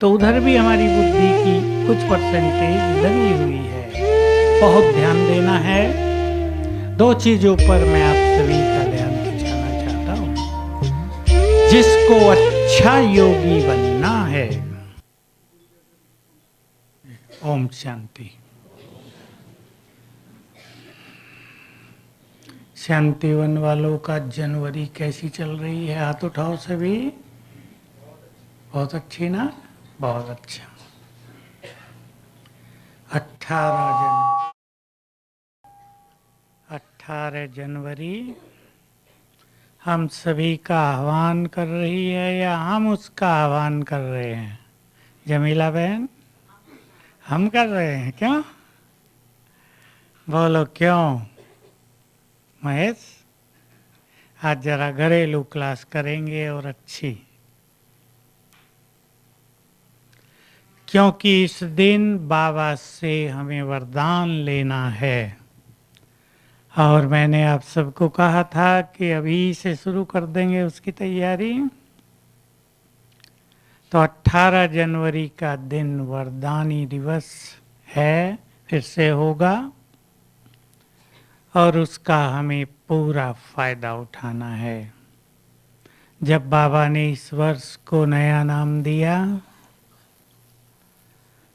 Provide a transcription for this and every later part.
तो उधर भी हमारी बुद्धि की कुछ परसेंटेज लगी हुई है। बहुत ध्यान देना है। दो चीजों पर मैं आप सभी का ध्यान खिंचाना चाहता हूं। जिसको अच्छा योगी बनना है। ओम शांति। शांतिवन वालों का जनवरी कैसी चल रही है? हाथ उठाओ सभी। बहुत अच्छी ना? बहुत अच्छा। 18 जनवरी हम सभी का आह्वान कर रही है या हम उसका आह्वान कर रहे हैं? जमीला बहन, हम कर रहे हैं। क्यों? बोलो क्यों? महेश, आज जरा घरेलू क्लास करेंगे और अच्छी, क्योंकि इस दिन बाबा से हमें वरदान लेना है। और मैंने आप सबको कहा था कि अभी से शुरू कर देंगे उसकी तैयारी। तो 18 जनवरी का दिन वरदानी दिवस है, फिर से होगा और उसका हमें पूरा फायदा उठाना है। जब बाबा ने इस वर्ष को नया नाम दिया,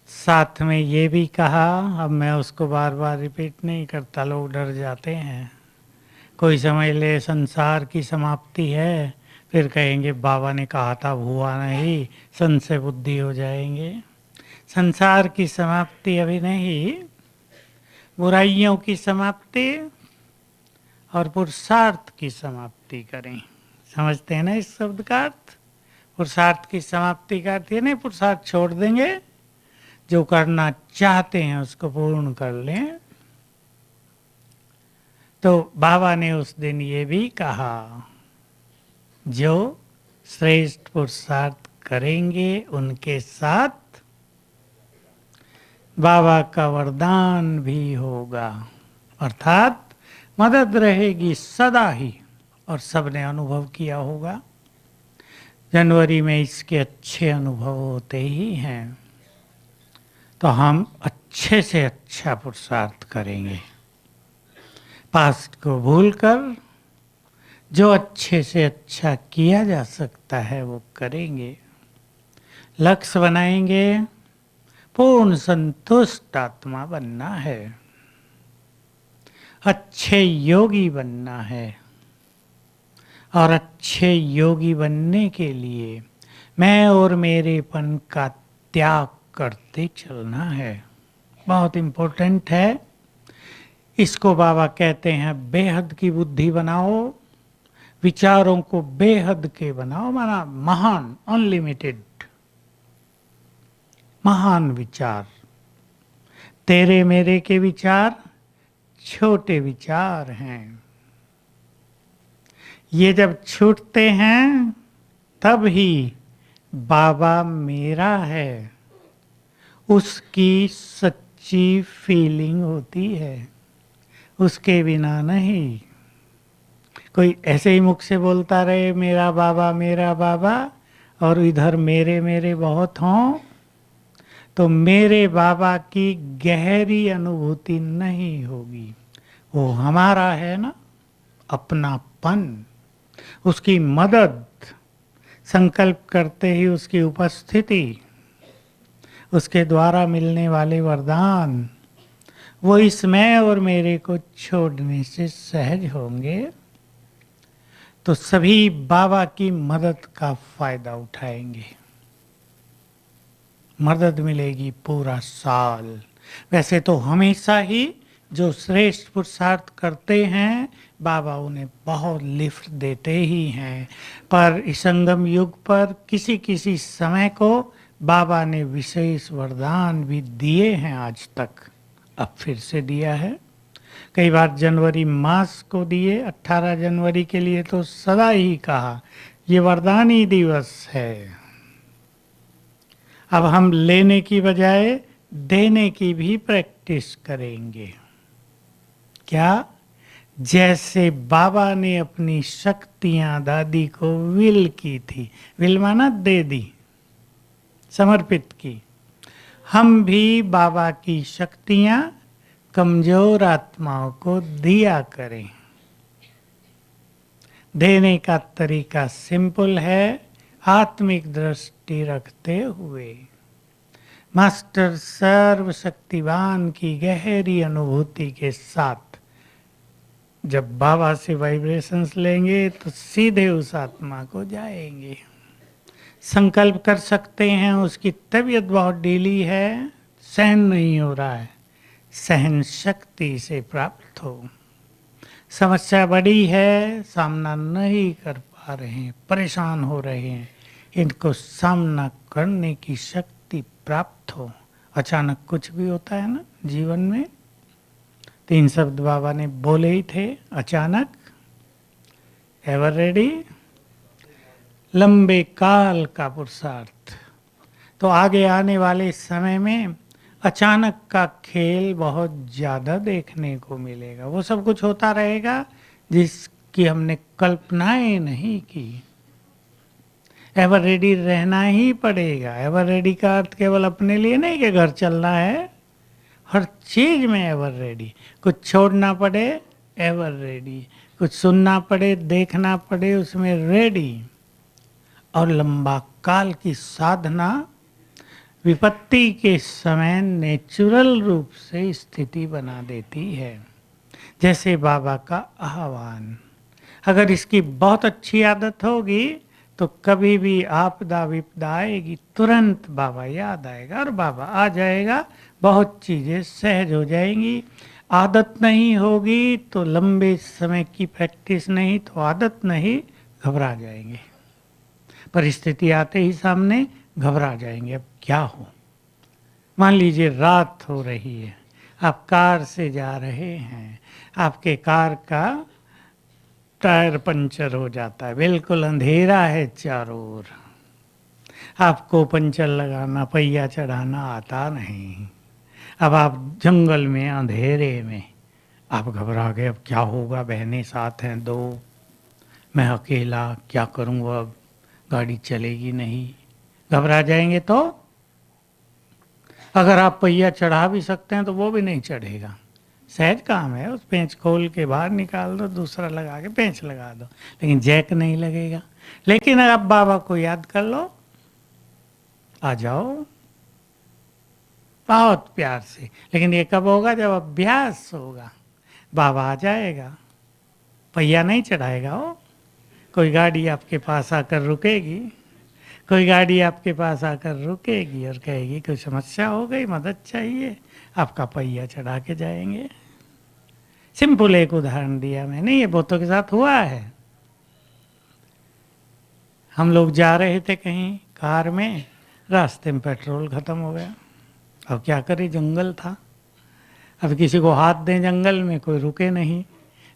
साथ में ये भी कहा, अब मैं उसको बार बार रिपीट नहीं करता, लोग डर जाते हैं। कोई समझ ले संसार की समाप्ति है, फिर कहेंगे बाबा ने कहा था, हुआ नहीं, संशय बुद्धि हो जाएंगे। संसार की समाप्ति अभी नहीं, बुराइयों की समाप्ति और पुरुषार्थ की समाप्ति करें। समझते हैं ना इस शब्द का अर्थ? पुरुषार्थ की समाप्ति का अर्थ ये नहीं पुरुषार्थ छोड़ देंगे, जो करना चाहते हैं उसको पूर्ण कर लें। तो बाबा ने उस दिन ये भी कहा, जो श्रेष्ठ पुरुषार्थ करेंगे उनके साथ बाबा का वरदान भी होगा, अर्थात मदद रहेगी सदा ही। और सबने अनुभव किया होगा, जनवरी में इसके अच्छे अनुभव होते ही हैं। तो हम अच्छे से अच्छा पुरुषार्थ करेंगे, पास्ट को भूलकर जो अच्छे से अच्छा किया जा सकता है वो करेंगे। लक्ष्य बनाएंगे, पूर्ण संतुष्ट आत्मा बनना है, अच्छे योगी बनना है। और अच्छे योगी बनने के लिए मैं और मेरेपन का त्याग करते चलना है। बहुत इम्पोर्टेंट है। इसको बाबा कहते हैं बेहद की बुद्धि बनाओ, विचारों को बेहद के बनाओ, माना महान, अनलिमिटेड महान विचार। तेरे मेरे के विचार छोटे विचार हैं। ये जब छूटते हैं तब ही बाबा मेरा है उसकी सच्ची फीलिंग होती है, उसके बिना नहीं। कोई ऐसे ही मुख से बोलता रहे मेरा बाबा, और इधर मेरे मेरे बहुत हों, तो मेरे बाबा की गहरी अनुभूति नहीं होगी। वो हमारा है ना, अपनापन, उसकी मदद, संकल्प करते ही उसकी उपस्थिति, उसके द्वारा मिलने वाले वरदान, वो इस मैं और मेरे को छोड़ने से सहज होंगे। तो सभी बाबा की मदद का फायदा उठाएंगे, मदद मिलेगी पूरा साल। वैसे तो हमेशा ही जो श्रेष्ठ पुरुषार्थ करते हैं बाबा उन्हें बहुत लिफ्ट देते ही हैं, पर इस संगम युग पर किसी किसी समय को बाबा ने विशेष वरदान भी दिए हैं आज तक, अब फिर से दिया है। कई बार जनवरी मास को दिए, 18 जनवरी के लिए तो सदा ही कहा ये वरदानी दिवस है। अब हम लेने की बजाय देने की भी प्रैक्टिस करेंगे। क्या? जैसे बाबा ने अपनी शक्तियां दादी को विल की थी, विल माना दे दी, समर्पित की। हम भी बाबा की शक्तियां कमजोर आत्माओं को दिया करें। देने का तरीका सिंपल है, आत्मिक दृष्टि रखते हुए। मास्टर सर्वशक्तिवान की गहरी अनुभूति के साथ जब बाबा से वाइब्रेशंस लेंगे तो सीधे उस आत्मा को जाएंगे। संकल्प कर सकते हैं, उसकी तबीयत बहुत ढीली है, सहन नहीं हो रहा है, सहन शक्ति से प्राप्त हो। समस्या बड़ी है, सामना नहीं कर पा रहे हैं, परेशान हो रहे हैं, इनको सामना करने की शक्ति प्राप्त हो। अचानक कुछ भी होता है ना जीवन में, 3 शब्द बाबा ने बोले ही थे, अचानक, एवर रेडी, लंबे काल का पुरुषार्थ। तो आगे आने वाले समय में अचानक का खेल बहुत ज़्यादा देखने को मिलेगा। वो सब कुछ होता रहेगा जिसकी हमने कल्पनाएं नहीं की। एवर रेडी रहना ही पड़ेगा। एवर रेडी का अर्थ केवल अपने लिए नहीं कि घर चलना है, हर चीज में एवर रेडी। कुछ छोड़ना पड़े, एवर रेडी। कुछ सुनना पड़े, देखना पड़े, उसमें रेडी। और लंबा काल की साधना विपत्ति के समय नेचुरल रूप से स्थिति बना देती है, जैसे बाबा का आह्वान। अगर इसकी बहुत अच्छी आदत होगी तो कभी भी आपदा विपदा आएगी, तुरंत बाबा याद आएगा और बाबा आ जाएगा, बहुत चीज़ें सहज हो जाएंगी। आदत नहीं होगी तो लंबे समय की प्रैक्टिस नहीं तो आदत नहीं, घबरा जाएंगे। परिस्थिति आते ही सामने घबरा जाएंगे, अब क्या हो। मान लीजिए रात हो रही है, आप कार से जा रहे हैं, आपके कार का टायर पंचर हो जाता है, बिल्कुल अंधेरा है चारों ओर, आपको पंचर लगाना, पहिया चढ़ाना आता नहीं। अब आप जंगल में अंधेरे में आप घबरा गए, अब क्या होगा, बहनें साथ हैं 2, मैं अकेला क्या करूँगा, अब गाड़ी चलेगी नहीं, घबरा जाएंगे। तो अगर आप पहिया चढ़ा भी सकते हैं तो वो भी नहीं चढ़ेगा, सहज काम है, उस पेंच खोल के बाहर निकाल दो, दूसरा लगा के पेंच लगा दो, लेकिन जैक नहीं लगेगा। लेकिन अब बाबा को याद कर लो, आ जाओ बहुत प्यार से। लेकिन ये कब होगा, जब अभ्यास होगा, बाबा आ जाएगा, पहिया नहीं चढ़ाएगा वो। कोई गाड़ी आपके पास आकर रुकेगी, कोई गाड़ी आपके पास आकर रुकेगी और कहेगी कोई समस्या हो गई, मदद चाहिए, आपका पहिया चढ़ा के जाएंगे। सिंपल एक उदाहरण दिया मैंने, ये बहुतों के साथ हुआ है। हम लोग जा रहे थे कहीं कार में, रास्ते में पेट्रोल ख़त्म हो गया। अब क्या करें, जंगल था, अब किसी को हाथ दें जंगल में, कोई रुके नहीं।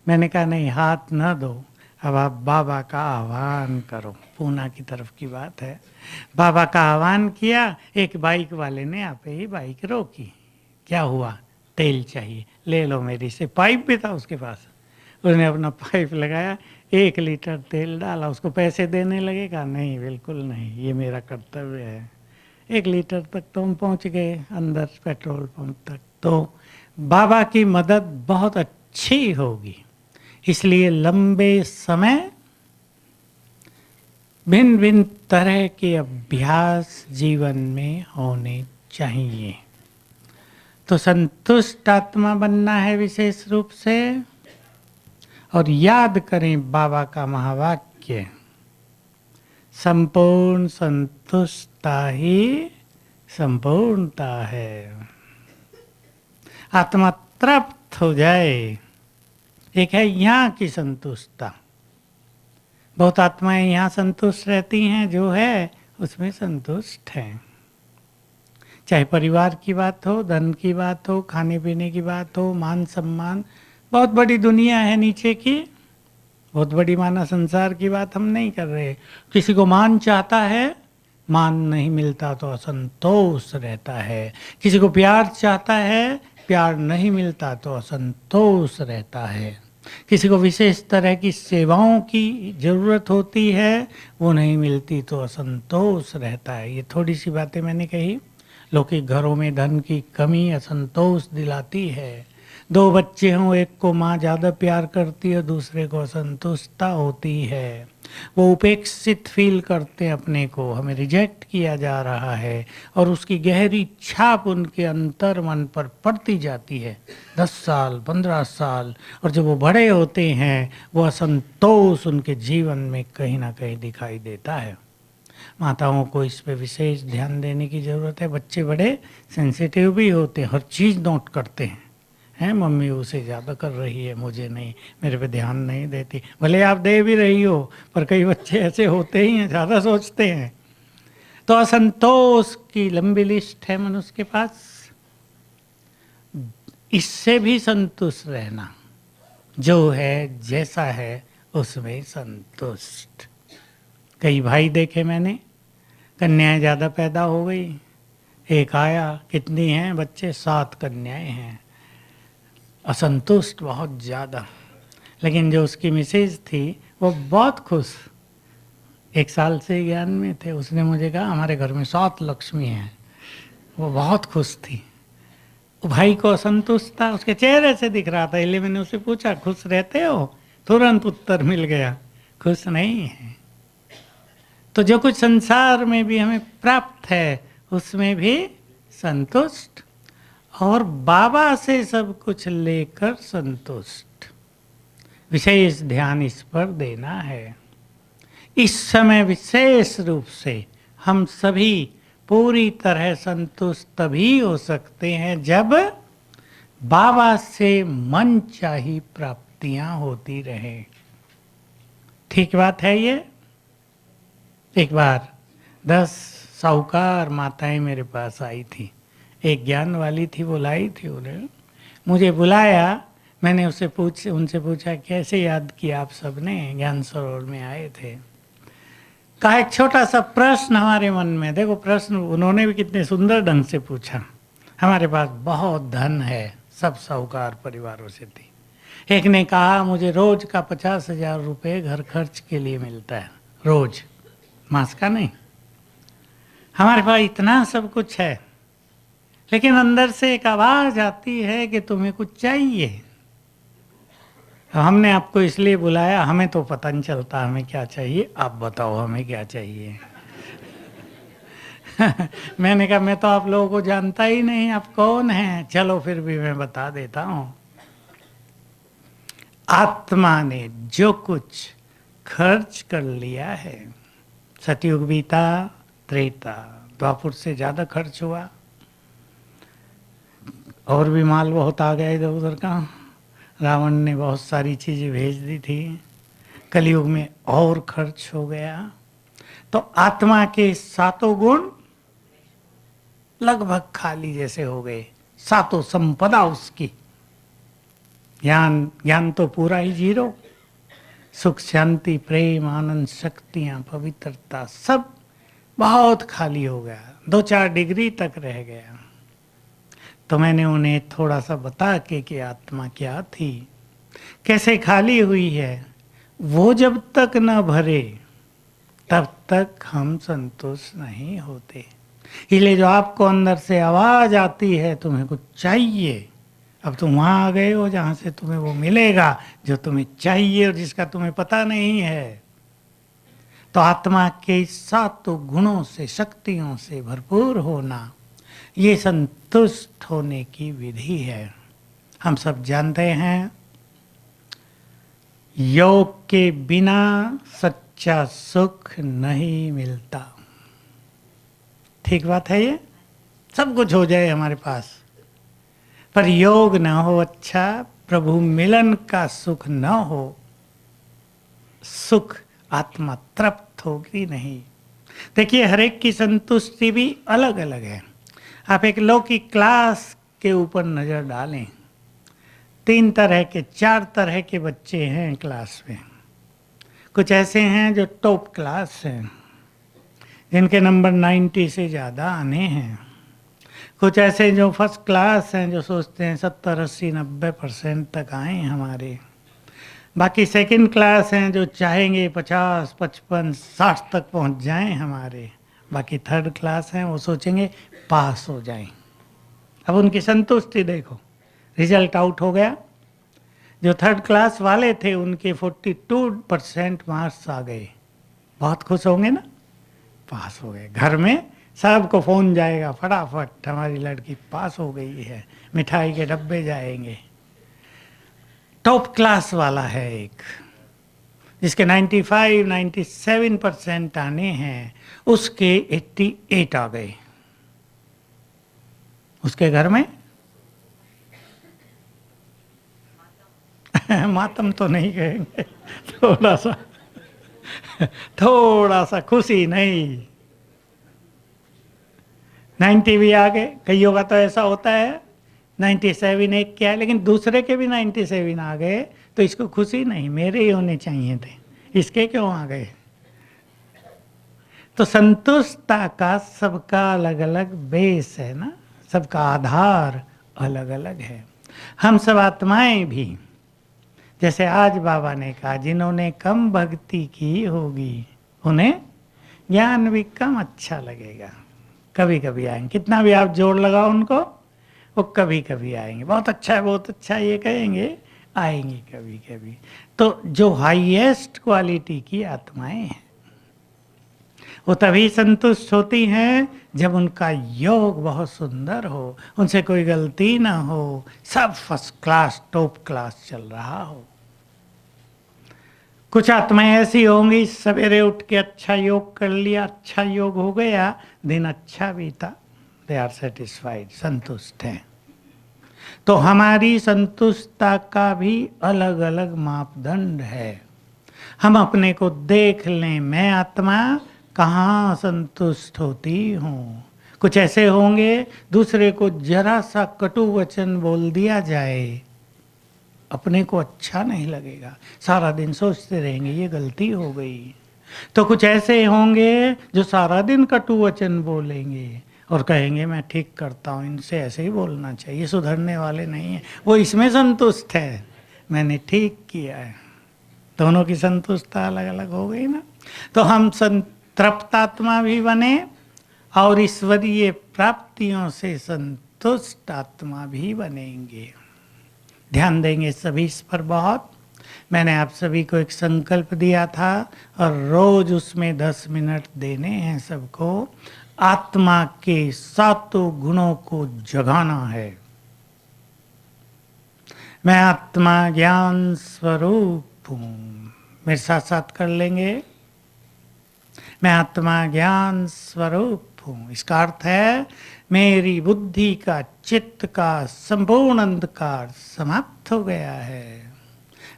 मैंने कहा नहीं, हाथ न दो, अब आप बाबा का आह्वान करो। पूना की तरफ की बात है, बाबा का आह्वान किया, एक बाइक वाले ने आपे ही बाइक रोकी। क्या हुआ, तेल चाहिए, ले लो मेरी से। पाइप भी था उसके पास, उसने अपना पाइप लगाया, 1 लीटर तेल डाला, उसको पैसे देने लगे, कहा नहीं बिल्कुल नहीं, ये मेरा कर्तव्य है। 1 लीटर तक तो हम पहुँच गए अंदर पेट्रोल पंप तक। तो बाबा की मदद बहुत अच्छी होगी, इसलिए लंबे समय भिन्न भिन्न तरह के अभ्यास जीवन में होने चाहिए। तो संतुष्ट आत्मा बनना है विशेष रूप से, और याद करें बाबा का महावाक्य, संपूर्ण संतुष्टता ही संपूर्णता है। आत्मा तृप्त हो जाए। एक है यहाँ की संतुष्टता, बहुत आत्माएं यहाँ संतुष्ट रहती हैं, जो है उसमें संतुष्ट हैं। चाहे परिवार की बात हो, धन की बात हो, खाने पीने की बात हो, मान सम्मान, बहुत बड़ी दुनिया है नीचे की, बहुत बड़ी माना संसार की बात हम नहीं कर रहे। किसी को मान चाहता है, मान नहीं मिलता तो असंतोष रहता है। किसी को प्यार चाहता है, प्यार नहीं मिलता तो असंतोष रहता है। किसी को विशेष तरह की सेवाओं की ज़रूरत होती है, वो नहीं मिलती तो असंतोष रहता है। ये थोड़ी सी बातें मैंने कही। लौकिक घरों में धन की कमी असंतोष दिलाती है। दो बच्चे हों, एक को माँ ज़्यादा प्यार करती है, दूसरे को असंतुष्टता होती है। वो उपेक्षित फील करते हैं अपने को, हमें रिजेक्ट किया जा रहा है, और उसकी गहरी छाप उनके अंतर मन पर पड़ती जाती है 10 साल 15 साल। और जब वो बड़े होते हैं, वो असंतोष उनके जीवन में कहीं ना कहीं दिखाई देता है। माताओं को इस पे विशेष ध्यान देने की ज़रूरत है। बच्चे बड़े सेंसिटिव भी होते हैं, हर चीज़ नोट करते हैं, मम्मी उसे ज़्यादा कर रही है, मुझे नहीं, मेरे पे ध्यान नहीं देती। भले आप दे भी रही हो, पर कई बच्चे ऐसे होते ही हैं, ज़्यादा सोचते हैं। तो असंतोष की लंबी लिस्ट है मनुष्य के पास। इससे भी संतुष्ट रहना, जो है जैसा है उसमें संतुष्ट। कई भाई देखे मैंने, कन्याएं ज़्यादा पैदा हो गई, एक आया, कितनी हैं बच्चे, 7 कन्याएं हैं, असंतुष्ट बहुत ज़्यादा। लेकिन जो उसकी मिसेज थी वो बहुत खुश, 1 साल से ज्ञान में थे, उसने मुझे कहा हमारे घर में 7 लक्ष्मी हैं। वो बहुत खुश थी। भाई को असंतुष्ट था, उसके चेहरे से दिख रहा था। इसलिए मैंने उससे पूछा खुश रहते हो, तुरंत उत्तर मिल गया, खुश नहीं है। तो जो कुछ संसार में भी हमें प्राप्त है उसमें भी संतुष्ट, और बाबा से सब कुछ लेकर संतुष्ट। विशेष ध्यान इस पर देना है। इस समय विशेष रूप से हम सभी पूरी तरह संतुष्ट तभी हो सकते हैं जब बाबा से मन चाही प्राप्तियां होती रहें। ठीक बात है ये। एक बार 10 साहूकार माताएं मेरे पास आई थी। एक ज्ञान वाली थी, बुलाई थी उन्हें, मुझे बुलाया। मैंने उनसे पूछा कैसे याद किया आप सबने, ज्ञान सरोवर में आए थे। कहा एक छोटा सा प्रश्न हमारे मन में, देखो प्रश्न उन्होंने भी कितने सुंदर ढंग से पूछा। हमारे पास बहुत धन है, सब साहूकार परिवारों से थी। एक ने कहा मुझे रोज का 50,000 रुपये घर खर्च के लिए मिलता है, रोज, मास का नहीं। हमारे पास इतना सब कुछ है, लेकिन अंदर से एक आवाज आती है कि तुम्हें कुछ चाहिए। हमने आपको इसलिए बुलाया, हमें तो पता नहीं चलता हमें क्या चाहिए, आप बताओ हमें क्या चाहिए। मैंने कहा मैं तो आप लोगों को जानता ही नहीं, आप कौन हैं। चलो फिर भी मैं बता देता हूँ। आत्मा ने जो कुछ खर्च कर लिया है, सतयुग बीता, त्रेता, द्वापुर से ज़्यादा खर्च हुआ, और भी माल बहुत आ गया इधर उधर का। रावण ने बहुत सारी चीज़ें भेज दी थी। कलयुग में और खर्च हो गया। तो आत्मा के 7 गुण लगभग खाली जैसे हो गए, 7 संपदा उसकी। ज्ञान तो पूरा ही 0। सुख शांति प्रेम आनंद शक्तियाँ पवित्रता सब बहुत खाली हो गया, 2-4 डिग्री तक रह गया। तो मैंने उन्हें थोड़ा सा बता के कि आत्मा क्या थी, कैसे खाली हुई है, वो जब तक न भरे तब तक हम संतुष्ट नहीं होते। इसलिए जो आपको अंदर से आवाज आती है तुम्हें कुछ चाहिए, अब तुम वहाँ आ गए हो जहाँ से तुम्हें वो मिलेगा जो तुम्हें चाहिए और जिसका तुम्हें पता नहीं है। तो आत्मा के 7 गुणों से शक्तियों से भरपूर होना, ये संतुष्ट होने की विधि है। हम सब जानते हैं योग के बिना सच्चा सुख नहीं मिलता। ठीक बात है ये। सब कुछ हो जाए हमारे पास, पर योग ना हो अच्छा, प्रभु मिलन का सुख न हो, सुख आत्मा तृप्त होगी नहीं। देखिए हर एक की संतुष्टि भी अलग अलग है। आप एक लौकिक क्लास के ऊपर नज़र डालें, 3 तरह के 4 तरह के बच्चे हैं क्लास में। कुछ ऐसे हैं जो टॉप क्लास हैं, जिनके नंबर 90 से ज़्यादा आने हैं। कुछ ऐसे जो फर्स्ट क्लास हैं, जो सोचते हैं 70, 80, 90% तक आए हमारे। बाकी सेकंड क्लास हैं जो चाहेंगे 50, 55, 60 तक पहुंच जाएं हमारे। बाकी थर्ड क्लास हैं वो सोचेंगे पास हो जाएं। अब उनकी संतुष्टि देखो, रिजल्ट आउट हो गया। जो थर्ड क्लास वाले थे उनके 42% मार्क्स आ गए। बहुत खुश होंगे ना, पास हो गए। घर में सबको फ़ोन जाएगा फटाफट, हमारी लड़की पास हो गई है, मिठाई के डब्बे जाएंगे। टॉप क्लास वाला है एक, जिसके 95, 97% आने हैं, उसके 88 आ गए। उसके घर में मातम तो नहीं कहेंगे, थोड़ा सा खुशी नहीं। 90 भी आ गए, कईयों का तो ऐसा होता है 97 एक क्या है, लेकिन दूसरे के भी 97 आ गए तो इसको खुशी नहीं, मेरे ही होने चाहिए थे, इसके क्यों आ गए। तो संतुष्टता का सबका अलग अलग बेस है ना, सबका आधार अलग अलग है। हम सब आत्माएं भी, जैसे आज बाबा ने कहा, जिन्होंने कम भक्ति की होगी उन्हें ज्ञान भी कम अच्छा लगेगा। कभी कभी आएंगे, कितना भी आप जोर लगाओ उनको, वो कभी कभी आएंगे। बहुत अच्छा है, बहुत अच्छा है ये कहेंगे, आएंगे कभी कभी। तो जो हाईएस्ट क्वालिटी की आत्माएं हैं वो तभी संतुष्ट होती हैं जब उनका योग बहुत सुंदर हो, उनसे कोई गलती ना हो, सब फर्स्ट क्लास टॉप क्लास चल रहा हो। कुछ आत्माएं ऐसी होंगी, सवेरे उठ के अच्छा योग कर लिया, अच्छा योग हो गया, दिन अच्छा बीता, दे आर सेटिस्फाइड, संतुष्ट हैं। तो हमारी संतुष्टता का भी अलग अलग मापदंड है। हम अपने को देख लें, मैं आत्मा कहाँ संतुष्ट होती हूँ। कुछ ऐसे होंगे दूसरे को जरा सा कटु वचन बोल दिया जाए, अपने को अच्छा नहीं लगेगा, सारा दिन सोचते रहेंगे ये गलती हो गई। तो कुछ ऐसे होंगे जो सारा दिन कटु वचन बोलेंगे और कहेंगे मैं ठीक करता हूँ, इनसे ऐसे ही बोलना चाहिए, सुधरने वाले नहीं है। वो इसमें संतुष्ट है, मैंने ठीक किया है। दोनों की संतुष्टता अलग अलग हो गई ना। तो हम संतृप्त आत्मा भी बने और ईश्वरीय प्राप्तियों से संतुष्ट आत्मा भी बनेंगे। ध्यान देंगे सभी इस पर बहुत। मैंने आप सभी को एक संकल्प दिया था और रोज उसमें 10 मिनट देने हैं सबको। आत्मा के 7 गुणों को जगाना है। मैं आत्मा ज्ञान स्वरूप हूँ, मेरे साथ साथ कर लेंगे। मैं आत्मा ज्ञान स्वरूप हूँ, इसका अर्थ है मेरी बुद्धि का, चित्त का संपूर्ण अंधकार समाप्त हो गया है।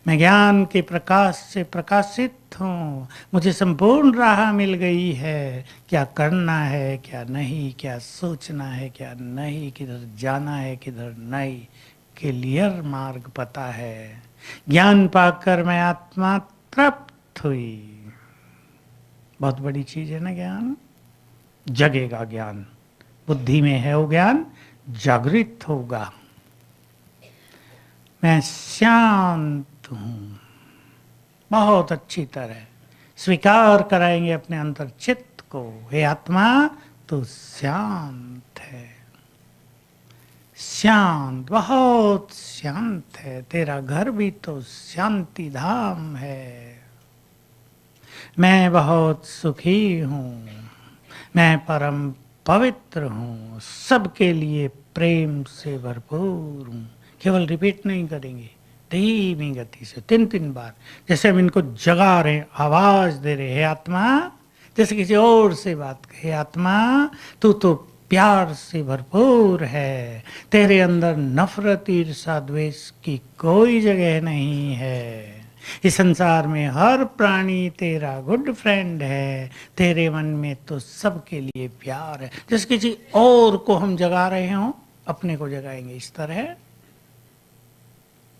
मैं ज्ञान के प्रकाश से प्रकाशित हूँ, मुझे संपूर्ण राह मिल गई है, क्या करना है क्या नहीं, क्या सोचना है क्या नहीं, किधर जाना है किधर नहीं, क्लियर मार्ग पता है। ज्ञान पाकर मैं आत्मा तृप्त हुई। बहुत बड़ी चीज है ना ज्ञान, जगेगा ज्ञान, बुद्धि में है वो ज्ञान, जागृत होगा। मैं शांत हूँ, बहुत अच्छी तरह स्वीकार कराएंगे अपने अंतर चित्त को, हे आत्मा तू शांत है, शांत, बहुत शांत है, तेरा घर भी तो शांति धाम है। मैं बहुत सुखी हूँ, मैं परम पवित्र हूँ, सबके लिए प्रेम से भरपूर हूँ। केवल रिपीट नहीं करेंगे, धीमी गति से 3-3 बार, जैसे हम इनको जगा रहे, आवाज दे रहे, हे आत्मा, जैसे किसी और से बात कहे, आत्मा तू तो प्यार से भरपूर है, तेरे अंदर नफरत ईर्षा द्वेष की कोई जगह नहीं है। इस संसार में हर प्राणी तेरा गुड फ्रेंड है, तेरे मन में तो सबके लिए प्यार है। जैसे किसी और को हम जगा रहे हों, अपने को जगाएंगे इस तरह।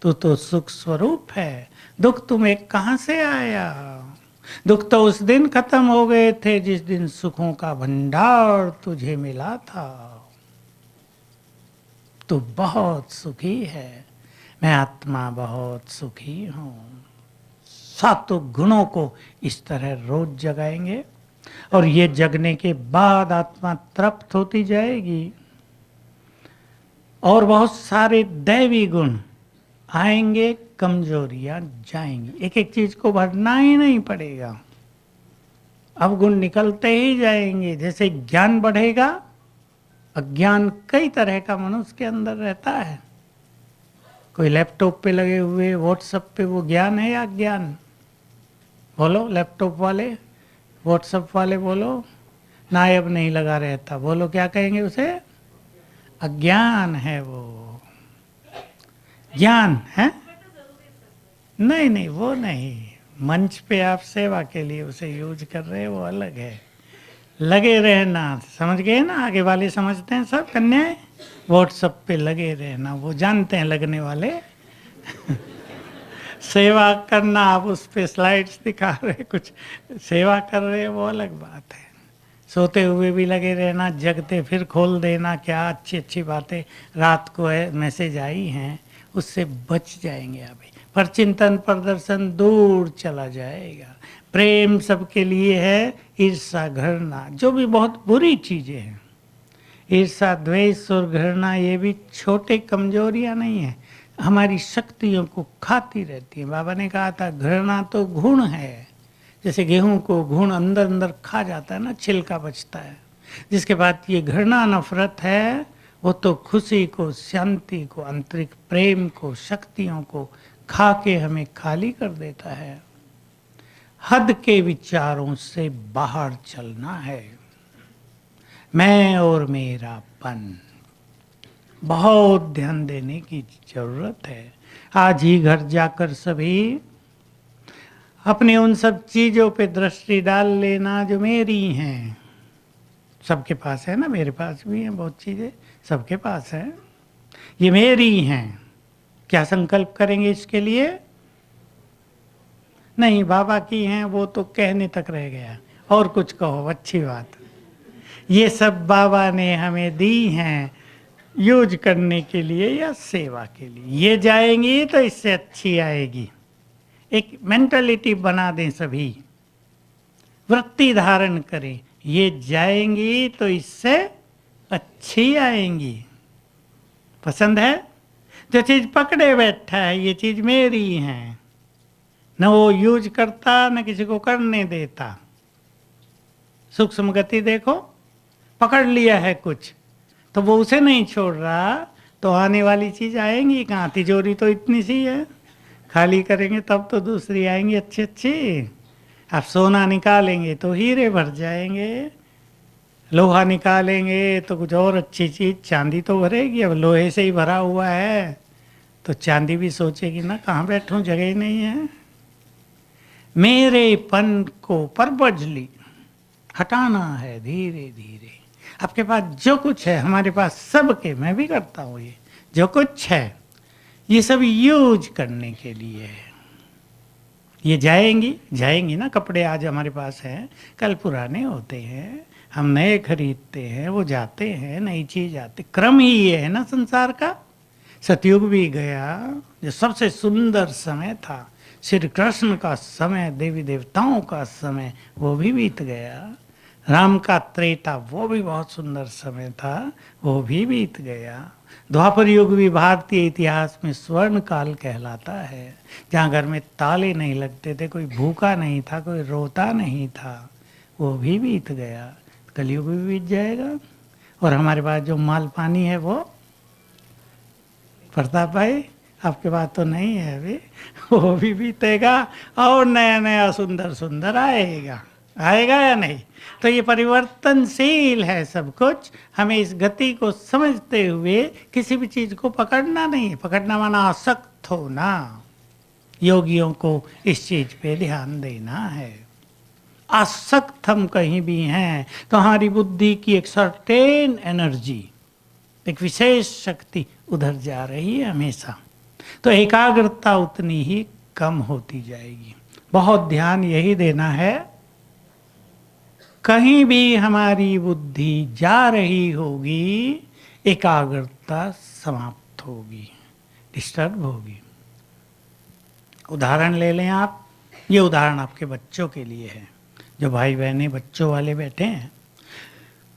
तू तो सुख स्वरूप है, दुख तुम्हें कहां से आया? दुख तो उस दिन खत्म हो गए थे जिस दिन सुखों का भंडार तुझे मिला था। तू बहुत सुखी है, मैं आत्मा बहुत सुखी हूँ। सातों गुणों को इस तरह रोज जगाएंगे और ये जगने के बाद आत्मा तृप्त होती जाएगी और बहुत सारे दैवी गुण आएंगे, कमजोरियां जाएंगी। एक एक चीज को भरना ही नहीं पड़ेगा, अब गुण निकलते ही जाएंगे। जैसे ज्ञान बढ़ेगा, अज्ञान कई तरह का मनुष्य के अंदर रहता है। कोई लैपटॉप पे लगे हुए व्हाट्सएप पे, वो ज्ञान है या अज्ञान? बोलो लैपटॉप वाले, व्हाट्सएप वाले बोलो। नायब नहीं लगा रहता, बोलो क्या कहेंगे उसे? अज्ञान है वो। ज्ञान है? नहीं नहीं, वो नहीं। मंच पे आप सेवा के लिए उसे यूज कर रहे हैं, वो अलग है। लगे रहना, समझ गए ना? आगे वाले समझते हैं सब कन्याएं। व्हाट्सएप पे लगे रहना, वो जानते हैं लगने वाले। सेवा करना, आप उस पे स्लाइड्स दिखा रहे, कुछ सेवा कर रहे, वो अलग बात है। सोते हुए भी लगे रहना, जगते फिर खोल देना, क्या अच्छी अच्छी बातें रात को है मैसेज आई हैं, उससे बच जाएंगे अभी। पर चिंतन प्रदर्शन दूर चला जाएगा। प्रेम सबके लिए है, ईर्षा घृणा जो भी बहुत बुरी चीजें हैं, ईर्षा द्वेष और घृणा ये भी छोटे कमजोरियां नहीं है, हमारी शक्तियों को खाती रहती है। बाबा ने कहा था घृणा तो घुण है, जैसे गेहूं को घुण अंदर अंदर खा जाता है ना, छिलका बचता है। जिसके बाद ये घृणा नफरत है, वो तो खुशी को, शांति को, आंतरिक प्रेम को, शक्तियों को खा के हमें खाली कर देता है। हद के विचारों से बाहर चलना है। मैं और मेरापन, बहुत ध्यान देने की जरूरत है। आज ही घर जाकर सभी अपने उन सब चीजों पे दृष्टि डाल लेना जो मेरी हैं। सबके पास है ना, मेरे पास भी है बहुत चीजें, सबके पास है। ये मेरी हैं। क्या संकल्प करेंगे इसके लिए? नहीं, बाबा की हैं वो तो कहने तक रह गया, और कुछ कहो, अच्छी बात। ये सब बाबा ने हमें दी हैं यूज करने के लिए या सेवा के लिए। ये जाएंगी तो इससे अच्छी आएगी। एक मेंटालिटी बना दें, सभी वृत्ति धारण करें, ये जाएंगी तो इससे अच्छी आएंगी। पसंद है? जो चीज पकड़े बैठा है ये चीज मेरी है, न वो यूज करता न किसी को करने देता। सूक्ष्म गति देखो, पकड़ लिया है कुछ तो वो उसे नहीं छोड़ रहा, तो आने वाली चीज आएंगी कहाँ? तिजोरी तो इतनी सी है, खाली करेंगे तब तो दूसरी आएंगी अच्छी अच्छी। आप सोना निकालेंगे तो हीरे भर जाएंगे, लोहा निकालेंगे तो कुछ और अच्छी चीज, चांदी तो भरेगी। अब लोहे से ही भरा हुआ है तो चांदी भी सोचेगी ना कहाँ बैठूं, जगह ही नहीं है। मेरेपन को परबजली हटाना है धीरे धीरे। आपके पास जो कुछ है, हमारे पास सबके, मैं भी करता हूँ, ये जो कुछ है ये सब यूज करने के लिए है। ये जाएंगी ना। कपड़े आज हमारे पास हैं, कल पुराने होते हैं, हम नए खरीदते हैं, वो जाते हैं, नई चीज आती। क्रम ही ये है ना संसार का। सतयुग भी गया, जो सबसे सुंदर समय था, श्री कृष्ण का समय, देवी देवताओं का समय, वो भी बीत गया। राम का त्रेता, वो भी बहुत सुंदर समय था, वो भी बीत गया। द्वापर युग भी भारतीय इतिहास में स्वर्ण काल कहलाता है, जहाँ घर में ताले नहीं लगते थे, कोई भूखा नहीं था, कोई रोता नहीं था, वो भी बीत गया। कलयुग भी बीत जाएगा। और हमारे पास जो माल पानी है वो, प्रताप भाई आपके पास तो नहीं है अभी, वो भी बीतेगा और नया नया सुंदर सुंदर आएगा। आएगा या नहीं? तो ये परिवर्तनशील है सब कुछ। हमें इस गति को समझते हुए किसी भी चीज को पकड़ना नहीं। पकड़ना माना आसक्त होना। योगियों को इस चीज पे ध्यान देना है। आसक्त हम कहीं भी हैं तो हमारी बुद्धि की एक सर्टेन एनर्जी, एक विशेष शक्ति उधर जा रही है हमेशा, तो एकाग्रता उतनी ही कम होती जाएगी। बहुत ध्यान यही देना है, कहीं भी हमारी बुद्धि जा रही होगी एकाग्रता समाप्त होगी, डिस्टर्ब होगी। उदाहरण ले लें आप, ये उदाहरण आपके बच्चों के लिए है, जो भाई बहनें बच्चों वाले बैठे हैं।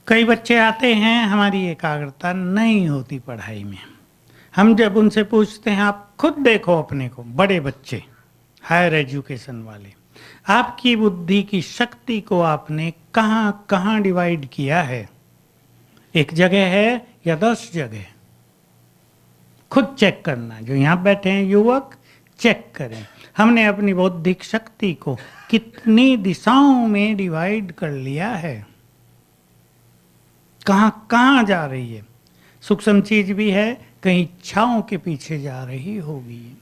कई बच्चे आते हैं, हमारी एकाग्रता नहीं होती पढ़ाई में। हम जब उनसे पूछते हैं, आप खुद देखो अपने को, बड़े बच्चे हायर एजुकेशन वाले, आपकी बुद्धि की शक्ति को आपने कहाँ कहाँ डिवाइड किया है? एक जगह है या 10 जगह? खुद चेक करना। जो यहाँ बैठे हैं युवक, चेक करें हमने अपनी बौद्धिक शक्ति को कितनी दिशाओं में डिवाइड कर लिया है, कहाँ कहाँ जा रही है। सूक्ष्म चीज भी है, कहीं इच्छाओं के पीछे जा रही होगी।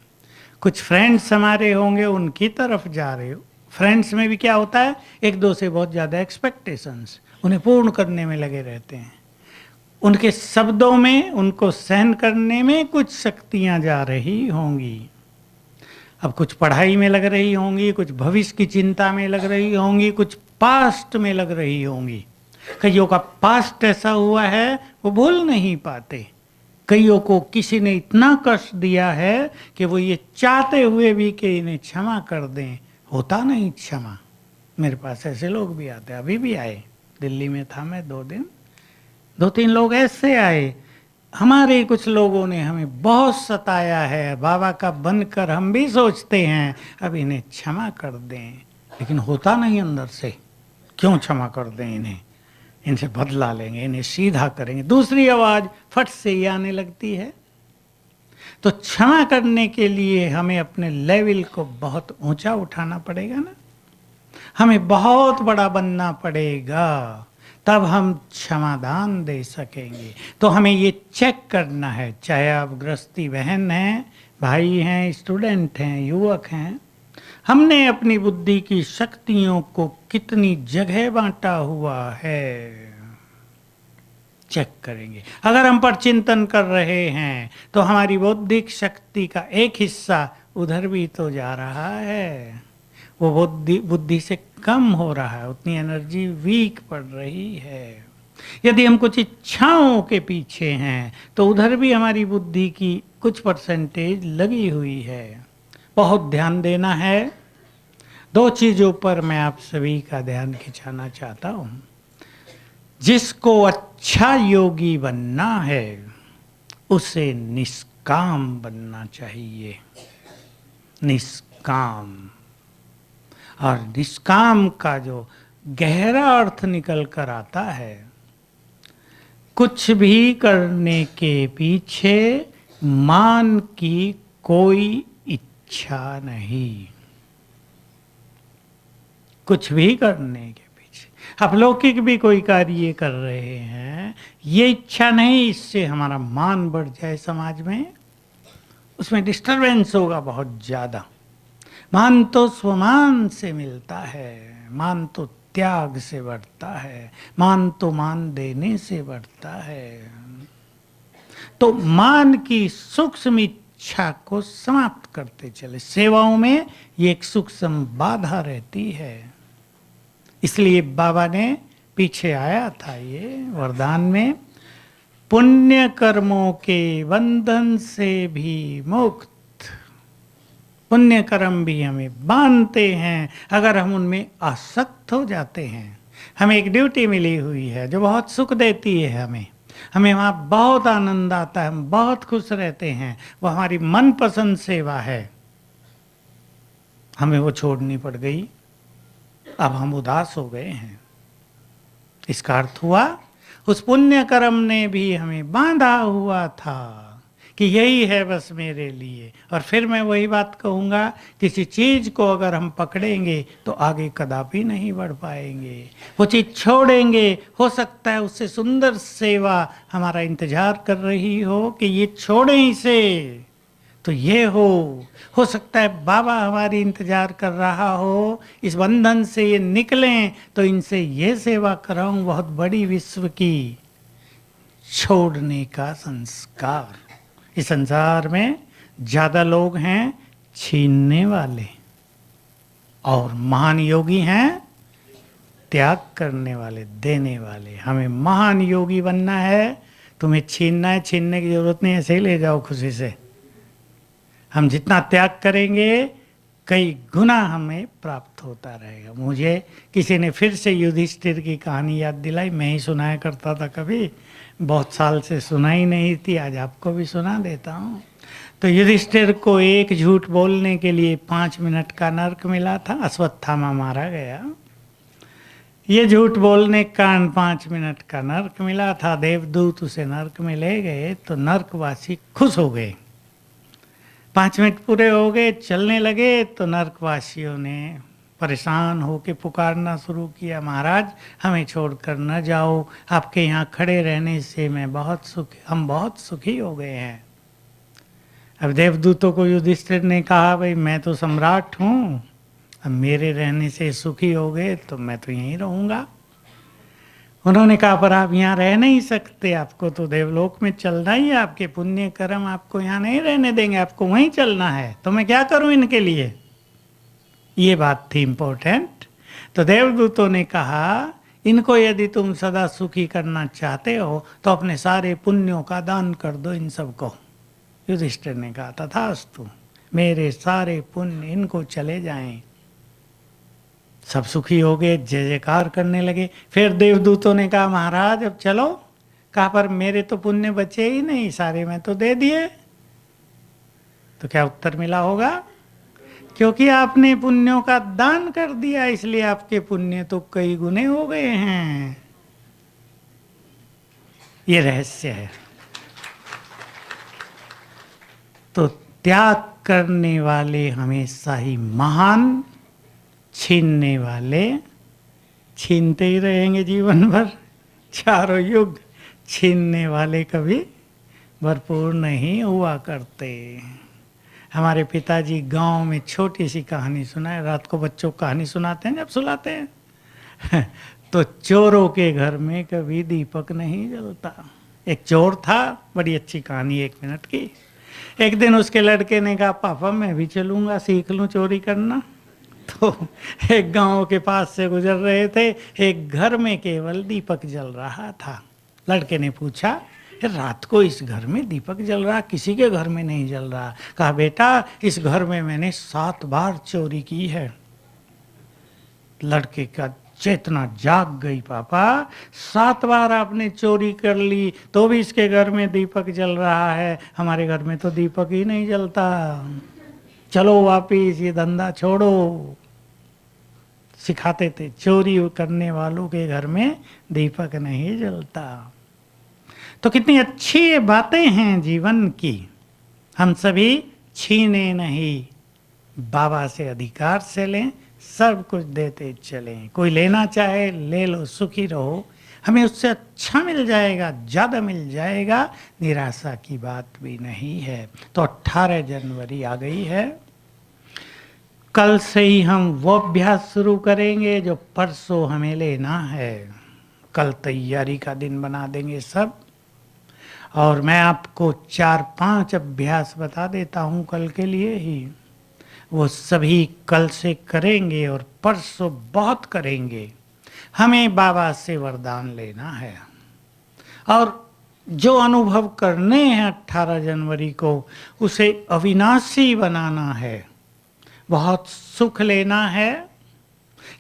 कुछ फ्रेंड्स हमारे होंगे, उनकी तरफ जा रहे हो। फ्रेंड्स में भी क्या होता है, एक दो से बहुत ज़्यादा एक्सपेक्टेशंस, उन्हें पूर्ण करने में लगे रहते हैं। उनके शब्दों में, उनको सहन करने में कुछ शक्तियाँ जा रही होंगी। अब कुछ पढ़ाई में लग रही होंगी, कुछ भविष्य की चिंता में लग रही होंगी, कुछ पास्ट में लग रही होंगी। कईयों का पास्ट ऐसा हुआ है वो भूल नहीं पाते। कईयों को किसी ने इतना कष्ट दिया है कि वो ये चाहते हुए भी कि इन्हें क्षमा कर दें, होता नहीं क्षमा। मेरे पास ऐसे लोग भी आते, अभी भी आए, दिल्ली में था मैं 2 दिन, 2-3 लोग ऐसे आए। हमारे कुछ लोगों ने हमें बहुत सताया है, बाबा का बनकर हम भी सोचते हैं अब इन्हें क्षमा कर दें, लेकिन होता नहीं अंदर से। क्यों क्षमा कर दें इन्हें, इनसे बदला लेंगे, इन्हें सीधा करेंगे। दूसरी आवाज फट से ही आने लगती है। तो क्षमा करने के लिए हमें अपने लेवल को बहुत ऊंचा उठाना पड़ेगा ना, हमें बहुत बड़ा बनना पड़ेगा, तब हम क्षमादान दे सकेंगे। तो हमें ये चेक करना है, चाहे आप गृहस्थी बहन हैं, भाई हैं, स्टूडेंट हैं, युवक हैं, हमने अपनी बुद्धि की शक्तियों को कितनी जगह बांटा हुआ है, चेक करेंगे। अगर हम पर चिंतन कर रहे हैं तो हमारी बौद्धिक शक्ति का एक हिस्सा उधर भी तो जा रहा है, वो बुद्धि से कम हो रहा है, उतनी एनर्जी वीक पड़ रही है। यदि हम कुछ इच्छाओं के पीछे हैं तो उधर भी हमारी बुद्धि की कुछ परसेंटेज लगी हुई है। बहुत ध्यान देना है। 2 चीजों पर मैं आप सभी का ध्यान खिंचाना चाहता हूं। जिसको अच्छा योगी बनना है उसे निष्काम बनना चाहिए, निष्काम। और निष्काम का जो गहरा अर्थ निकल कर आता है, कुछ भी करने के पीछे मान की कोई इच्छा नहीं। कुछ भी करने के पीछे आप लौकिक भी कोई कार्य कर रहे हैं, ये इच्छा नहीं इससे हमारा मान बढ़ जाए समाज में, उसमें डिस्टरबेंस होगा बहुत ज़्यादा। मान तो स्वमान से मिलता है, मान तो त्याग से बढ़ता है, मान तो मान देने से बढ़ता है। तो मान की सूक्ष्म इच्छा को समाप्त करते चले। सेवाओं में ये एक सूक्ष्म बाधा रहती है। इसलिए बाबा ने पीछे आया था ये वरदान में, पुण्य कर्मों के बंधन से भी मुक्त। पुण्य कर्म भी हमें बांधते हैं अगर हम उनमें आसक्त हो जाते हैं। हमें एक ड्यूटी मिली हुई है जो बहुत सुख देती है, हमें वहाँ बहुत आनंद आता है, हम बहुत खुश रहते हैं, वो हमारी मनपसंद सेवा है, हमें वो छोड़नी पड़ गई, अब हम उदास हो गए हैं। इसका अर्थ हुआ उस पुण्य कर्म ने भी हमें बांधा हुआ था कि यही है बस मेरे लिए। और फिर मैं वही बात कहूँगा, किसी चीज़ को अगर हम पकड़ेंगे तो आगे कदापि नहीं बढ़ पाएंगे। वो चीज़ छोड़ेंगे, हो सकता है उससे सुंदर सेवा हमारा इंतजार कर रही हो कि ये छोड़ें इसे तो ये हो सकता है बाबा हमारी इंतजार कर रहा हो, इस बंधन से ये निकलें तो इनसे ये सेवा कराऊं बहुत बड़ी विश्व की। छोड़ने का संस्कार। इस संसार में ज़्यादा लोग हैं छीनने वाले और महान योगी हैं त्याग करने वाले, देने वाले। हमें महान योगी बनना है, तुम्हें छीनना है, छीनने की जरूरत नहीं, ऐसे ही ले जाओ खुशी से। हम जितना त्याग करेंगे कई गुना हमें प्राप्त होता रहेगा। मुझे किसी ने फिर से युधिष्ठिर की कहानी याद दिलाई, मैं ही सुनाया करता था कभी, बहुत साल से सुनाई नहीं थी, आज आपको भी सुना देता हूँ। तो युधिष्ठिर को एक झूठ बोलने के लिए 5 मिनट का नर्क मिला था, अश्वत्थामा मारा गया। ये झूठ बोलने का 5 मिनट का नर्क मिला था, देवदूत उसे नर्क में ले गए तो नर्कवासी खुश हो गए। 5 मिनट पूरे हो गए, चलने लगे तो नर्कवासियों ने परेशान होकर पुकारना शुरू किया, महाराज हमें छोड़कर न जाओ, आपके यहाँ खड़े रहने से हम बहुत सुखी हो गए हैं। अब देवदूतों को युधिष्ठिर ने कहा, भाई मैं तो सम्राट हूँ, अब मेरे रहने से सुखी हो गए तो मैं तो यहीं रहूँगा। उन्होंने कहा, पर आप यहाँ रह नहीं सकते, आपको तो देवलोक में चलना ही है, आपके पुण्य कर्म आपको यहाँ नहीं रहने देंगे, आपको वहीं चलना है। तो मैं क्या करूँ इनके लिए? ये बात थी इम्पोर्टेंट। तो देवदूतों ने कहा, इनको यदि तुम सदा सुखी करना चाहते हो तो अपने सारे पुण्यों का दान कर दो इन सबको। युधिष्ठिर ने कहा, तथास्तु, मेरे सारे पुण्य इनको चले जाएं। सब सुखी हो गए, जय जयकार करने लगे। फिर देवदूतों ने कहा, महाराज अब चलो। कहा, पर मेरे तो पुण्य बचे ही नहीं, सारे मैं तो दे दिए। तो क्या उत्तर मिला होगा? क्योंकि आपने पुण्यों का दान कर दिया, इसलिए आपके पुण्य तो कई गुने हो गए हैं। ये रहस्य है। तो त्याग करने वाले हमेशा ही महान, छीनने वाले छीनते ही रहेंगे जीवन भर। चारों युग छीनने वाले कभी भरपूर नहीं हुआ करते। हमारे पिताजी गांव में छोटी सी कहानी सुनाए, रात को बच्चों को कहानी सुनाते हैं जब सुलाते हैं तो चोरों के घर में कभी दीपक नहीं जलता। एक चोर था, बड़ी अच्छी कहानी 1 मिनट की। एक दिन उसके लड़के ने कहा, पापा मैं भी चलूँगा, सीख लूँ चोरी करना। तो एक गांव के पास से गुजर रहे थे, एक घर में केवल दीपक जल रहा था। लड़के ने पूछा, रात को इस घर में दीपक जल रहा, किसी के घर में नहीं जल रहा। कहा, बेटा इस घर में मैंने 7 बार चोरी की है। लड़के का चेतना जाग गई, पापा 7 बार आपने चोरी कर ली तो भी इसके घर में दीपक जल रहा है, हमारे घर में तो दीपक ही नहीं जलता। चलो वापिस ये धंधा छोड़ो। सिखाते थे, चोरी करने वालों के घर में दीपक नहीं जलता। तो कितनी अच्छी बातें हैं जीवन की। हम सभी छीने नहीं, बाबा से अधिकार से लें, सब कुछ देते चलें। कोई लेना चाहे ले लो, सुखी रहो, हमें उससे अच्छा मिल जाएगा, ज़्यादा मिल जाएगा, निराशा की बात भी नहीं है। तो 18 जनवरी आ गई है, कल से ही हम वो अभ्यास शुरू करेंगे जो परसों हमें लेना है। कल तैयारी का दिन बना देंगे सब, और मैं आपको 4-5 अभ्यास बता देता हूँ कल के लिए ही। वो सभी कल से करेंगे और परसों बहुत करेंगे। हमें बाबा से वरदान लेना है और जो अनुभव करने हैं 18 जनवरी को, उसे अविनाशी बनाना है। बहुत सुख लेना है,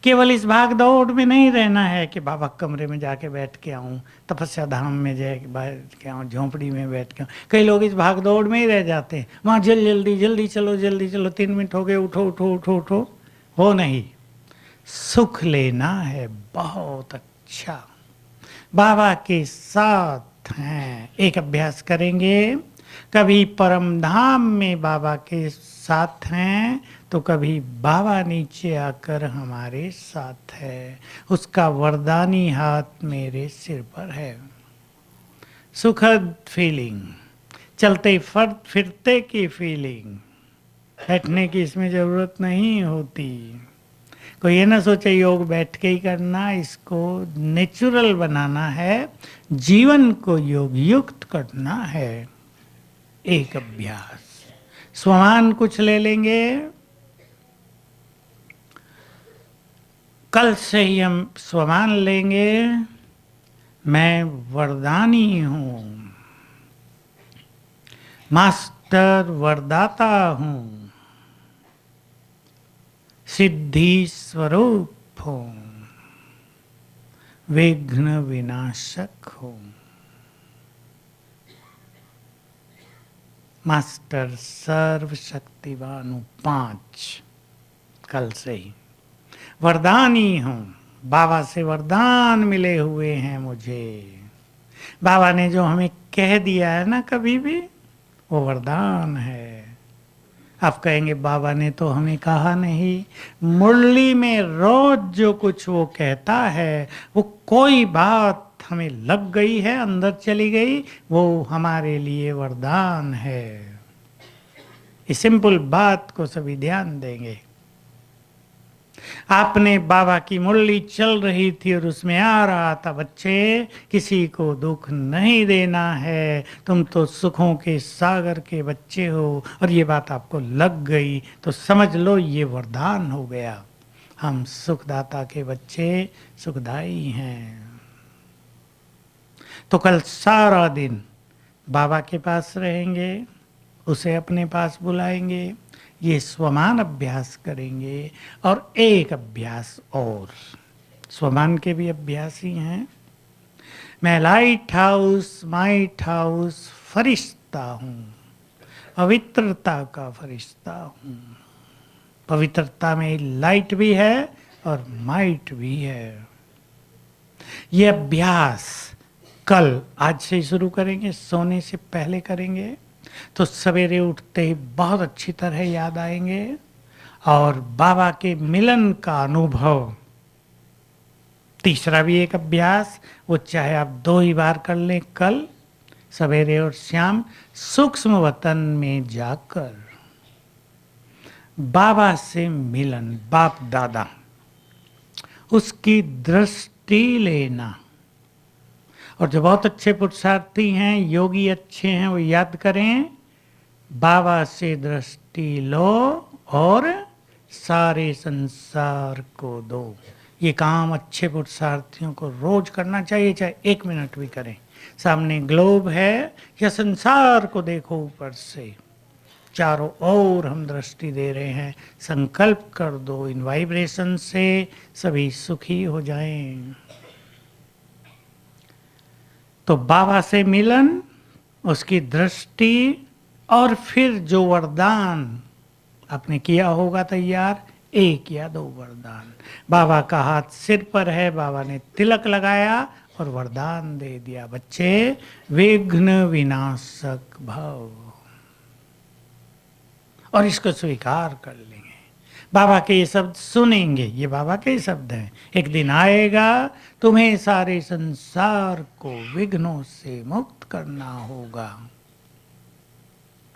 केवल इस भाग दौड़ में नहीं रहना है कि बाबा कमरे में जाके बैठ के आऊँ, तपस्या धाम में जाके बैठ के आऊँ, झोंपड़ी में बैठ के आऊँ। कई लोग इस भाग दौड़ में ही रह जाते हैं, वहाँ जल्दी चलो 3 मिनट हो गए, उठो उठो उठो उठो। हो नहीं, सुख लेना है बहुत अच्छा, बाबा के साथ हैं। एक अभ्यास करेंगे, कभी परम धाम में बाबा के साथ हैं तो कभी बाबा नीचे आकर हमारे साथ है। उसका वरदानी हाथ मेरे सिर पर है। सुखद फीलिंग, चलते फिरते की फीलिंग, बैठने की इसमें ज़रूरत नहीं होती। कोई ये ना सोचे योग बैठ के ही करना, इसको नेचुरल बनाना है, जीवन को योग युक्त करना है। एक अभ्यास, स्वमान कुछ ले लेंगे, कल से ही हम स्वमान लेंगे। मैं वरदानी हूँ, मास्टर वरदाता हूँ, सिद्धि स्वरूप हो, विघ्न विनाशक हो। मास्टर सर्वशक्तिवान हूँ, 5 कल से ही वरदानी हूँ। बाबा से वरदान मिले हुए हैं मुझे। बाबा ने जो हमें कह दिया है ना कभी भी, वो वरदान है। आप कहेंगे बाबा ने तो हमें कहा नहीं। मुरली में रोज जो कुछ वो कहता है, वो कोई बात हमें लग गई है, अंदर चली गई, वो हमारे लिए वरदान है। इस सिंपल बात को सभी ध्यान देंगे। आपने बाबा की मुरली चल रही थी और उसमें आ रहा था, बच्चे किसी को दुख नहीं देना है, तुम तो सुखों के सागर के बच्चे हो, और ये बात आपको लग गई तो समझ लो ये वरदान हो गया। हम सुखदाता के बच्चे सुखदाई हैं। तो कल सारा दिन बाबा के पास रहेंगे, उसे अपने पास बुलाएंगे, ये स्वमान अभ्यास करेंगे। और एक अभ्यास और, स्वमान के भी अभ्यास ही हैं। मैं लाइट हाउस, माइट हाउस फरिश्ता हूँ, पवित्रता का फरिश्ता हूँ। पवित्रता में लाइट भी है और माइट भी है। ये अभ्यास कल, आज से शुरू करेंगे, सोने से पहले करेंगे, तो सवेरे उठते ही बहुत अच्छी तरह याद आएंगे। और बाबा के मिलन का अनुभव। तीसरा भी एक अभ्यास, वो चाहे आप 2 ही बार कर लें, कल सवेरे और शाम, सूक्ष्म वतन में जाकर बाबा से मिलन, बाप दादा, उसकी दृष्टि लेना। और जो बहुत अच्छे पुरुषार्थी हैं, योगी अच्छे हैं, वो याद करें, बाबा से दृष्टि लो और सारे संसार को दो। ये काम अच्छे पुरुषार्थियों को रोज करना चाहिए, चाहे 1 मिनट भी करें। सामने ग्लोब है या संसार को देखो ऊपर से, चारों ओर हम दृष्टि दे रहे हैं। संकल्प कर दो, इन वाइब्रेशन से सभी सुखी हो जाएं। तो बाबा से मिलन, उसकी दृष्टि, और फिर जो वरदान आपने किया होगा तैयार, 1 या 2 वरदान। बाबा का हाथ सिर पर है, बाबा ने तिलक लगाया और वरदान दे दिया, बच्चे विघ्न विनाशक भव। और इसको स्वीकार कर लेंगे। बाबा के ये शब्द सुनेंगे, ये बाबा के शब्द हैं। एक दिन आएगा तुम्हें सारे संसार को विघ्नों से मुक्त करना होगा।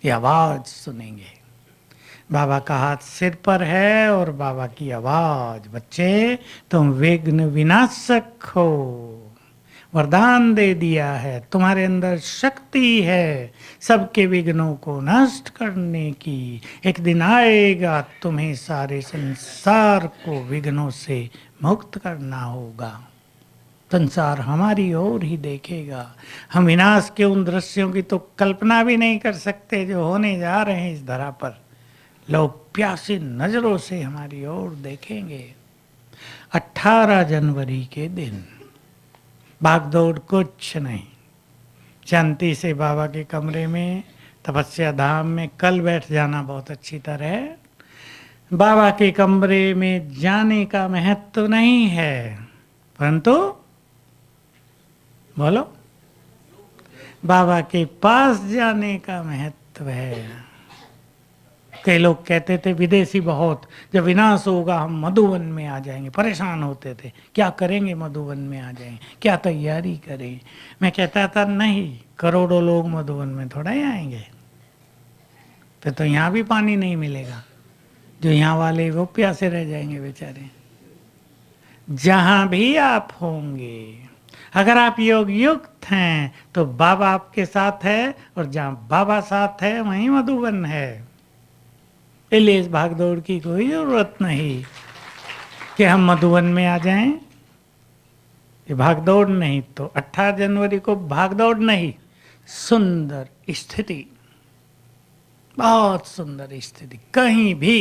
ये आवाज सुनेंगे। बाबा का हाथ सिर पर है और बाबा की आवाज, बच्चे तुम विघ्न विनाशक हो, वरदान दे दिया है, तुम्हारे अंदर शक्ति है सबके विघ्नों को नष्ट करने की। एक दिन आएगा तुम्हें सारे संसार को विघ्नों से मुक्त करना होगा। संसार हमारी ओर ही देखेगा। हम विनाश के उन दृश्यों की तो कल्पना भी नहीं कर सकते जो होने जा रहे हैं इस धरा पर। लोग प्यासी नजरों से हमारी ओर देखेंगे। 18 जनवरी के दिन भागदौड़ कुछ नहीं, शांति से बाबा के कमरे में, तपस्या धाम में कल बैठ जाना बहुत अच्छी तरह। बाबा के कमरे में जाने का महत्व नहीं है, परंतु बोलो, बाबा के पास जाने का महत्व है। कई लोग कहते थे विदेशी बहुत, जब विनाश होगा हम मधुवन में आ जाएंगे, परेशान होते थे, क्या करेंगे मधुवन में आ जाएंगे, क्या तैयारी करें। मैं कहता था नहीं, करोड़ों लोग मधुवन में थोड़ा ही आएंगे, फिर तो यहाँ भी पानी नहीं मिलेगा। जो यहाँ वाले वो प्यासे रह जाएंगे बेचारे। जहाँ भी आप होंगे, अगर आप योग युक्त हैं तो बाबा आपके साथ है, और जहाँ बाबा साथ है वहीं मधुवन है। इसलिए इस भागदौड़ की कोई जरूरत नहीं कि हम मधुवन में आ जाएं। ये भागदौड़ नहीं, तो 18 जनवरी को भागदौड़ नहीं, सुंदर स्थिति, बहुत सुंदर स्थिति, कहीं भी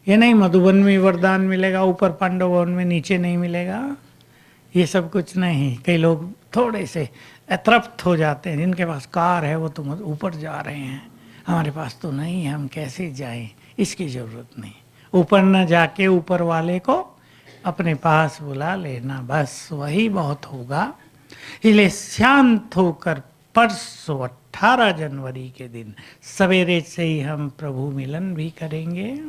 ये नहीं मधुबन में वरदान मिलेगा, ऊपर पांडव भवन में नीचे नहीं मिलेगा, ये सब कुछ नहीं। कई लोग थोड़े से अतृप्त हो जाते हैं, जिनके पास कार है वो तो ऊपर जा रहे हैं, हमारे पास तो नहीं है, हम कैसे जाएं। इसकी ज़रूरत नहीं, ऊपर न जाके ऊपर वाले को अपने पास बुला लेना, बस वही बहुत होगा। इसलिए शांत होकर परसों 18 जनवरी के दिन सवेरे से ही हम प्रभु मिलन भी करेंगे,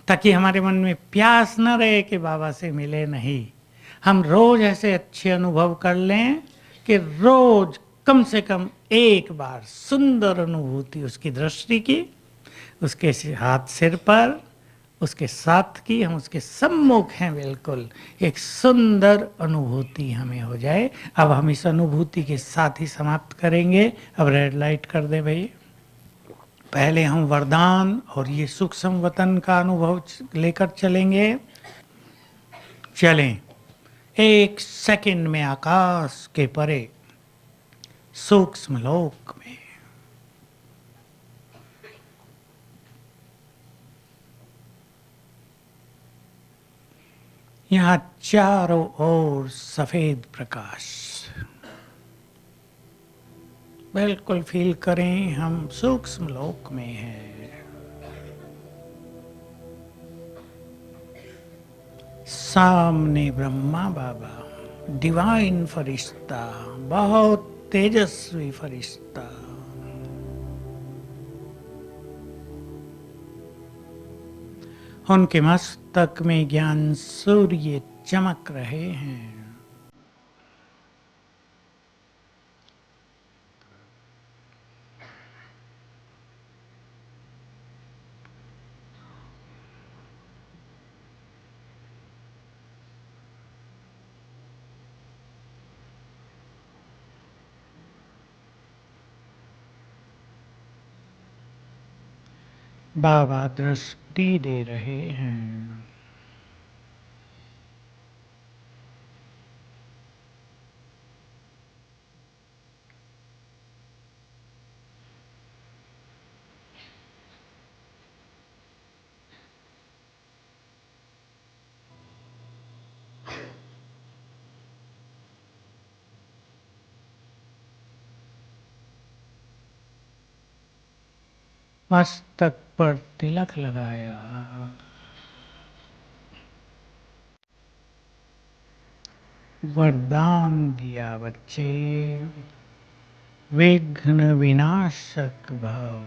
ताकि हमारे मन में प्यास न रहे कि बाबा से मिले नहीं। हम रोज ऐसे अच्छे अनुभव कर लें कि रोज कम से कम एक बार सुंदर अनुभूति उसकी दृष्टि की, उसके हाथ सिर पर, उसके साथ की, हम उसके सम्मुख हैं, बिल्कुल एक सुंदर अनुभूति हमें हो जाए। अब हम इस अनुभूति के साथ ही समाप्त करेंगे। अब रेड लाइट कर दे भाई। पहले हम वरदान और ये सुख संवतन का अनुभव लेकर चलेंगे। चलें, एक सेकंड में आकाश के परे सूक्ष्म लोक में यहाँ चारों ओर सफेद प्रकाश, बिल्कुल फील करें हम सूक्ष्म लोक में हैं। सामने ब्रह्मा बाबा, डिवाइन फरिश्ता, बहुत तेजस्वी फरिश्ता, उनके मस्तक में ज्ञान सूर्य चमक रहे हैं। बाबा दृष्टि दे रहे हैं। मस्तक पर तिलक लगाया, वरदान दिया बच्चे, विघ्न विनाशक भव,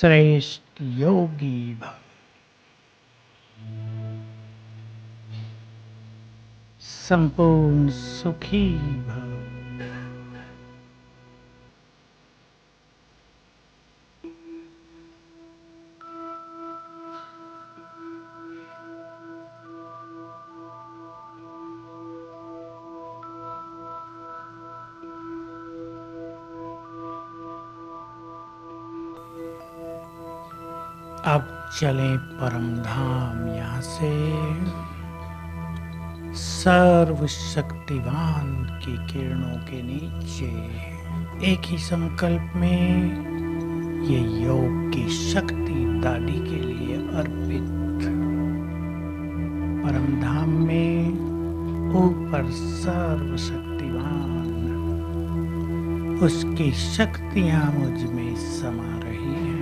श्रेष्ठ योगी भव, संपूर्ण सुखी भव। अब चलें परम धाम। यहाँ से सर्वशक्तिवान की किरणों के नीचे एक ही संकल्प में ये योग की शक्ति दादी के लिए अर्पित। परम धाम में ऊपर सर्वशक्तिवान, उसकी शक्तियां मुझ में समा रही हैं।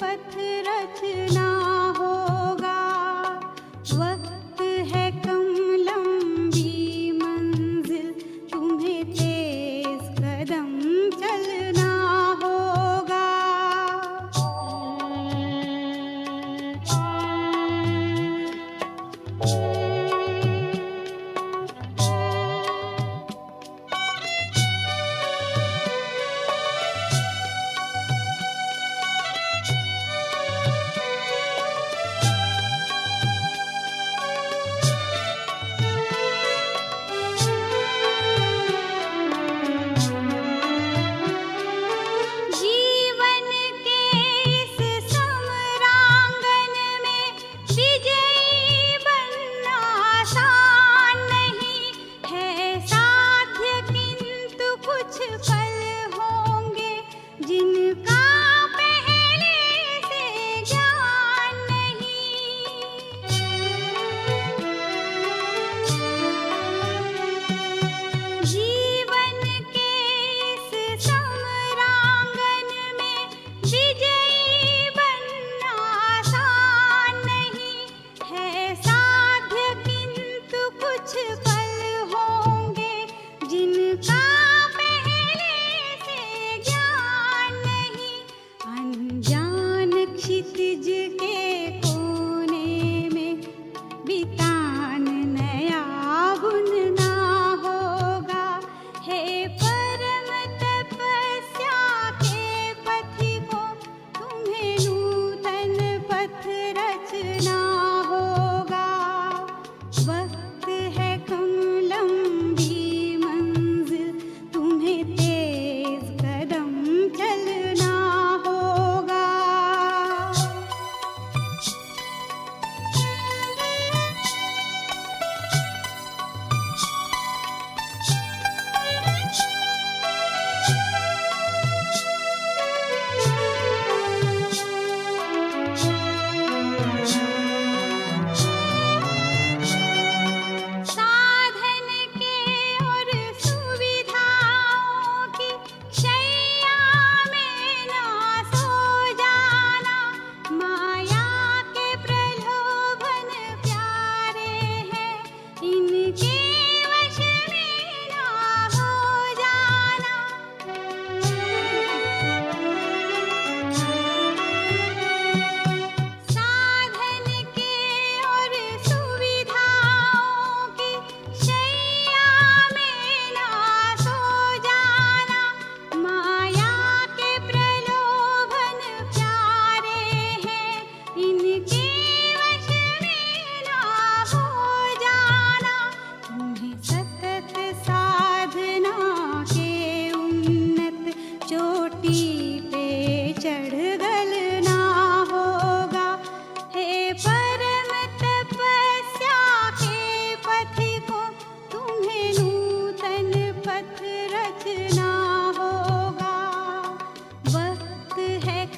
पथ रचना होगा, वक्त है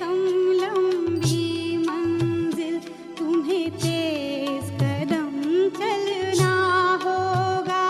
कम लंबी मंजिल, तुम्हें तेज कदम चलना होगा।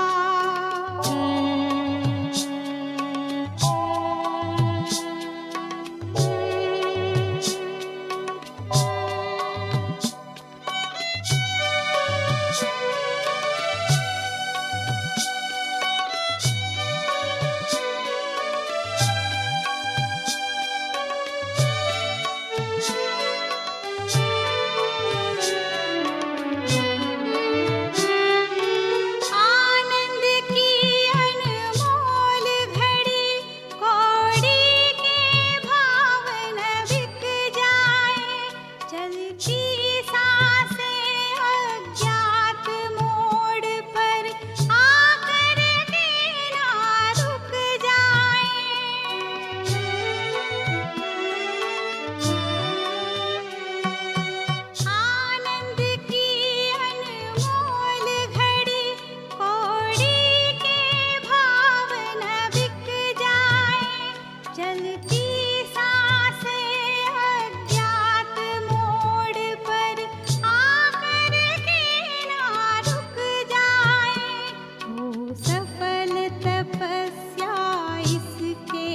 आनंद की अनमोल घड़ी, कौड़ी के भाव न बिक जाए। चलती सांसें अज्ञात मोड़ पर आकर के ना रुक जाए। आनंद की अनमोल घड़ी, कौड़ी के भाव न बिक जाए। चलती सांसें अज्ञात मोड़ पर आकर के ना रुक जाए। हो सफल तपस्या इसके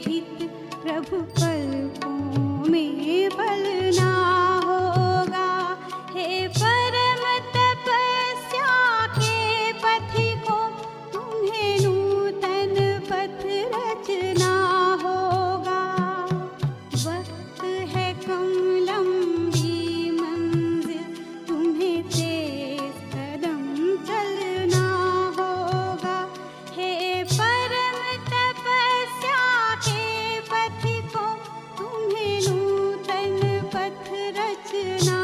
हित, प्रभु पलकों में पलना होगा। हे परम तपस्या के पथिकों, तुम्हें नूतन पथ रचना होगा। वक्त है कम लंबी मंजिल, तुम्हें तेज कदम चलना होगा। हे परम तपस्या के पथिकों, तुम्हें नूतन पथ रचना